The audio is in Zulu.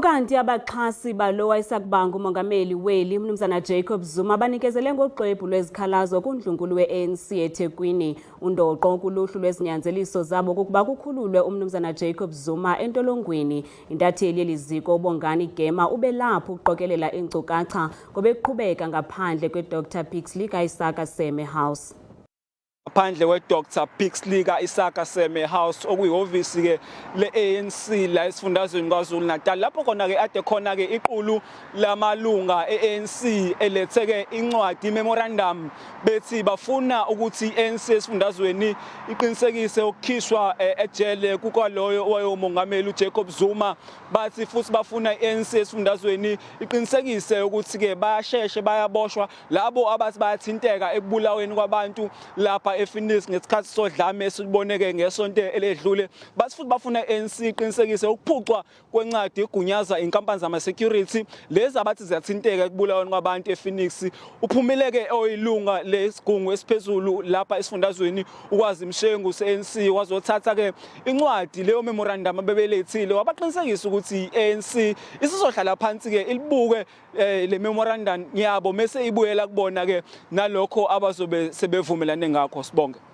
Ukanti Abaxhasi Balo wayesakuba ngumongameli weli umnumzana Jacob Zuma banikezele ngoxwebhu lwezikhalazo kundlunkulu weANC eThekwini. Undoqo kuluhlu lwezinyanzeliso zabo kukuba kukhululwe umnumzana Jacob Zuma entlolongweni. Intatheli yeliziko uBongani Gema ubelapho ukuqokelela iinkcukacha ngobeqhubeka ngaphandle kweDr Isaka Seme House. Ngaphandle weDr Isaka Seme House okuyihhovisi ke leANC la esifundazweni kwaZulu Natal lapho khona ke ade khona ke iqulu lamalunga eANC eletheke incwadi memorandum bethi bafuna ukuthi iANC esifundazweni iqinisekise ukukhishwa ejele kukwaloyo wayemongameli uJacob Zuma. Bathi futhi bafuna iANC esifundazweni iqinisekise ukuthi ke bayasheshe bayaboshwa labo abathi bayathinteka ekubulaweni kwabantu lapha eFinis ngesikhathi sodlame esiboneke ngesonto eledlule. Bathi futhi bafuna iANC iqinisekise ukuphucwa kwencwadi igunyaza inkampani zama security lezi abathi ziyathinteka ekubulaweni kwabantu ePhoenix. Uphumileke oyilunga lesigungu esiphezulu lapha esifundazweni ukwazi imshengu seANC wazothatha ke incwadi leyo memorandum abebelethile wabaqinisekisa ukuthi iANC isizohlala phansi ke ilibuke le memorandum yabo mase ibuyela kubona ke nalokho abazobe sebevumelane ngakho. Sibonge.